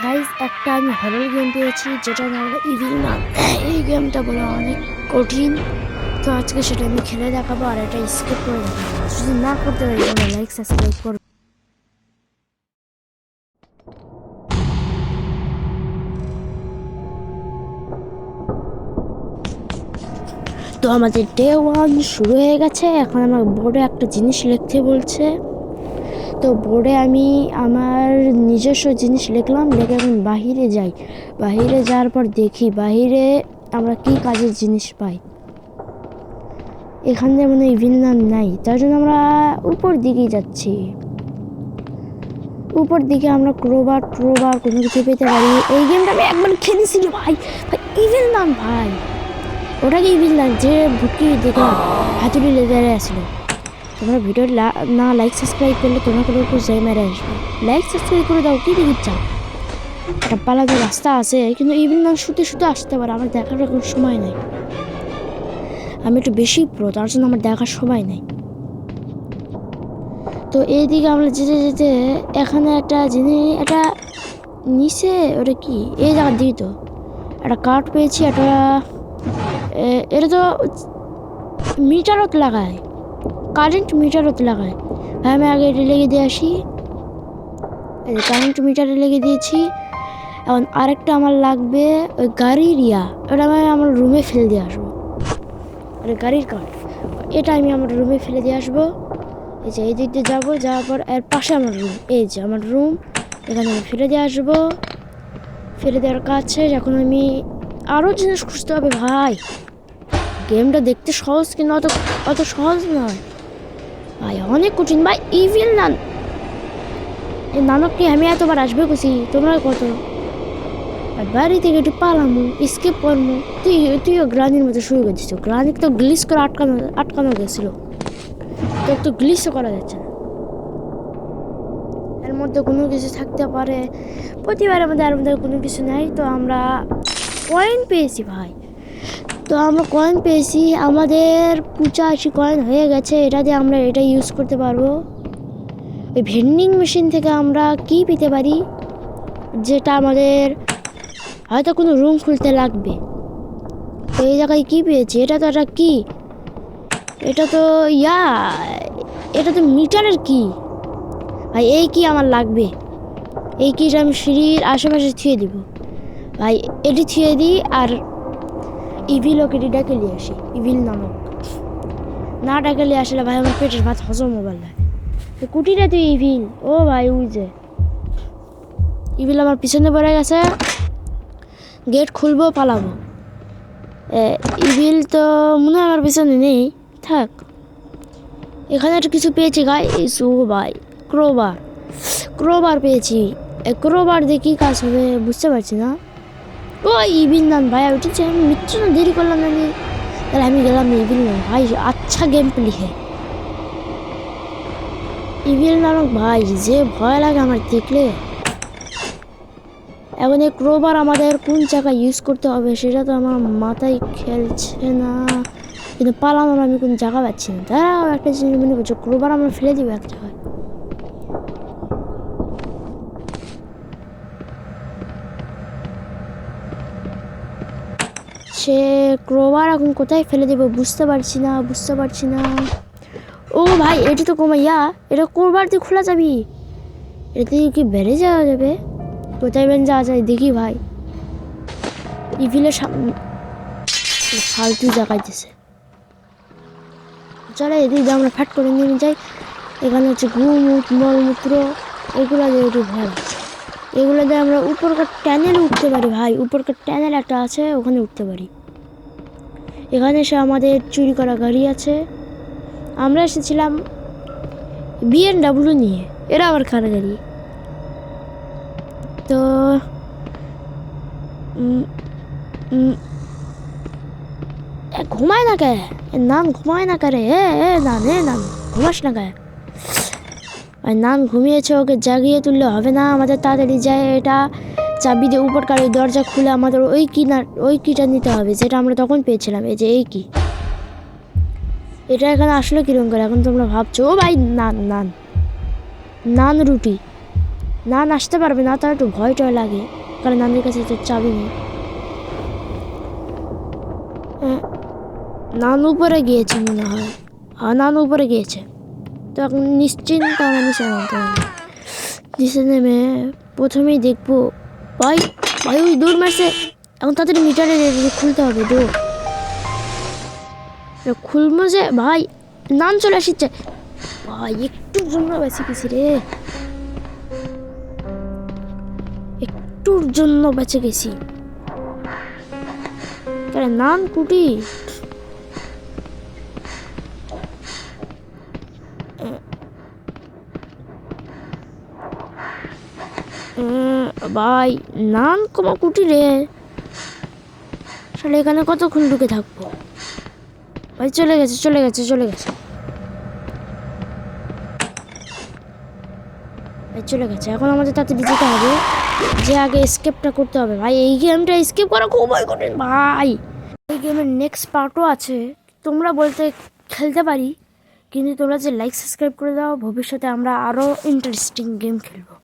Guys একটা আমি horror game পেয়েছি যেটা নাম হলো ইভিল নাম। এই গেমটা বলা অনেক কঠিন, তো আজকে সেটা আমি খেলে দেখাবো আর এটা স্কিপ করে দেখাবো। যদি না করতে পারি তাহলে লাইক সাবস্ক্রাইব করবো। তো আমাদের ডে 1 শুরু হয়ে গেছে। এখন আমার বোর্ডে একটা জিনিস লিখতে বলছে, তো বোর্ডে আমি আমার নিজস্ব জিনিস লিখলাম, লিখে এখন বাহিরে যাই। বাহিরে যাওয়ার পর দেখি বাহিরে আমরা কি কাজের জিনিস পাই। এখানে মানে ইভিল নাম নাই, তার জন্য আমরা উপর দিকে যাচ্ছি। উপর দিকে আমরা ক্রোবার কোনো কিছু পেতে পারি। এই গেমটা আমি একবার খেলেছিল ভাই, ইভিল নাম ভাই, ওটাকে ইভিল নাম যে ভুটকি দেখলাম হাতুড়ি লেদারে আসলো। তোমরা ভিডিও না লাইক সাবস্ক্রাইব করলে তোমাকে উপর যাই মেরে আসবে। লাইক সাবস্ক্রাইব করে দাও, কি দেখি চাও। একটা পালানোর রাস্তা আছে, কিন্তু ইভিল নাম শুতে শুতে আসতে পারে, আমার দেখার কোনো সময় নেই। আমি একটু বেশি প্রো, তার জন্য আমার দেখার সময় নেই। তো এইদিকে আমরা যেতে যেতে এখানে একটা জিনিস, এটা নিচে ওটা কি এই জায়গার দিকে তো একটা কার্ড পেয়েছি। এটা তো মিটারত লাগায়, কারেন্ট মিটারত লাগায়। হ্যাঁ, আমি আগে এটা লেগে দিয়ে আসি। কারেন্ট মিটারে লেগে দিয়েছি। এখন আরেকটা আমার লাগবে ওই গাড়ির ওটা আমি আমার রুমে ফেলে দিয়ে আসবো। ওটা গাড়ির কার্ড, এটা আমি আমার রুমে ফেলে দিয়ে আসবো। এই যে এই দিক দিয়ে যাবো, যাওয়ার পর এর পাশে আমার রুম, এই যে আমার রুম, এখানে আমি ফেলে দিয়ে আসবো। ফেলে দেওয়ার কাজ শেষ। এখন আমি আরও জিনিস খুঁজতে হবে ভাই। গেমটা দেখতে সহজ, কিন্তু অত সহজ নয় ভাই, অনেক কঠিন ভাই। ইভিল নান এই নানকটি আমি এতবার আসবে খুশি, তোমরা কত বাড়ি থেকে একটু পালামো, স্কেপ করবো। তুইও গ্রানির মতো শুরু করে দিচ্ছ। গ্রানিক তো গ্লিচ করে আটকানো গেছিল, তো গ্লিচও করা যাচ্ছে না। এর মধ্যে কোনো কিছু থাকতে পারে, প্রতিবারের মধ্যে এর মধ্যে কোনো কিছু নাই। তো আমরা কয়েন পেয়েছি ভাই, তো আমরা কয়েন পেয়েছি, আমাদের 85 কয়েন হয়ে গেছে। এটা দিয়ে আমরা এটা ইউজ করতে পারবো। ওই ভেন্ডিং মেশিন থেকে আমরা কি পেতে পারি, যেটা আমাদের হয়তো কোনো রুম খুলতে লাগবে। তো এই জায়গায় কি পেয়েছি, এটা কি, এটা তো এটা তো মিটারের কি ভাই। এই কি আমার লাগবে, এই কিটা আমি সিঁড়ির আশেপাশে থুয়ে দিব ভাই। এটি থুয়ে দিই আর ইভিল ওকে ডাকে নিয়ে আসি। ইভিল নামক না ডাকে নিয়ে আসলে ভাই আমার পেটের ভাত হজম মোবাইল হয়। কুটিটা তুই ইভিল, ও ভাই ওই যে ইভিল আমার পিছনে পড়ে গেছে। গেট খুলবো, পালাবো। ইভিল তো মনে হয় আমার পিছনে নেই, থাক। এখানে একটা কিছু পেয়েছি গাইস, ও ভাই ক্রোবার পেয়েছি। ক্রোবার দিয়ে কী কাজ হবে বুঝতে পারছি না। ও ইভিল নাম ভাই উঠেছে, আমি মিত্র না দেরি করলাম না, তাহলে আমি গেলাম ইভিল নাম ভাই। আচ্ছা গেম প্লে হে ইভিল নামক ভাই, যে ভয় লাগে আমার দেখলে। এখন এই ক্রোবার আমাদের কোন জায়গায় ইউজ করতে হবে সেটা তো আমার মাথায় খেলছে না, কিন্তু পালানোর আমি কোন জায়গা পাচ্ছি না। তারাও একটা জিনিস মনে করছো, ক্রোবার আমরা ফেলে দিব এক জায়গায়। সে ক্রোবার এখন কোথায় ফেলে দেবো বুঝতে পারছি না। ও ভাই এটা তো এটা ক্রোবার দিয়ে খোলা যাবি, এতে কি বেড়ে যাওয়া যাবে? কোথায় বেন যাওয়া যায় দেখি ভাই। ইভিলের ফালতু জায়গায় দিছে, চলে এদিকে আমরা ফ্যাট করে নিয়ে যাই। এখানে হচ্ছে মলমূত্র, এগুলো দিয়ে একটু ভরা, এগুলো দিয়ে আমরা উপরকার ট্যানেলে উঠতে পারি ভাই। উপরকার ট্যানেল একটা আছে, ওখানে উঠতে পারি। এখানে এসে আমাদের চুরি করা গাড়ি আছে। আমরা এসেছিলাম BMW নিয়ে, এরা আবার কার গাড়ি। তো ঘুমায় না কে নান, ঘুমায় না করে নান ঘুমাস না কে। আর নান ঘুমিয়েছে, ওকে জাগিয়ে তুললে হবে না, আমাদের তাড়াতাড়ি যায় এটা চাবি দিয়ে উপরকার ওই দরজা খুলে আমাদের ওই কিটা নিতে হবে, যেটা আমরা তখন পেয়েছিলাম। এই যে এই কি, এটা এখানে আসলে কিরকম করে এখন তোমরা ভাবছো। ও ভাই নান রুটি, নান আসতে পারবে না, তার একটু ভয় টয় লাগে, কারণ নানের কাছে তো চাবি নেই। নান উপরে গিয়েছে মনে হয়। হ্যাঁ, নান উপরে গিয়েছে। তো এখন নিশ্চিন্ত আমরা নিচে নামতে হবে। নিচে নেমে প্রথমেই দেখবো ভাই, ভাই ওই দৌড় মারছে। এখন তাদের মিটারে খুলতে হবে, দৌড় খুলবো যে ভাই। নান চলে আসছে ভাই, একটুর জন্য বেঁচে গেছি রে, একটুর জন্য বেঁচে গেছি। তাহলে নান কুটি ভাই, নান কমা কুটি রে, আসলে এখানে কতক্ষণ ঢুকে থাকবো। ভাই চলে গেছে, চলে গেছে, চলে গেছে, ভাই চলে গেছে। এখন আমাদের তাড়াতাড়ি যেতে হবে, যে আগে স্কেপটা করতে হবে। ভাই এই গেমটা স্কেপ করা খুবই কঠিন ভাই। এই গেমের নেক্সট পার্টও আছে, তোমরা বলতে খেলতে পারি, কিন্তু তোমরা যে লাইক সাবস্ক্রাইব করে দাও, ভবিষ্যতে আমরা আরও ইন্টারেস্টিং গেম খেলবো।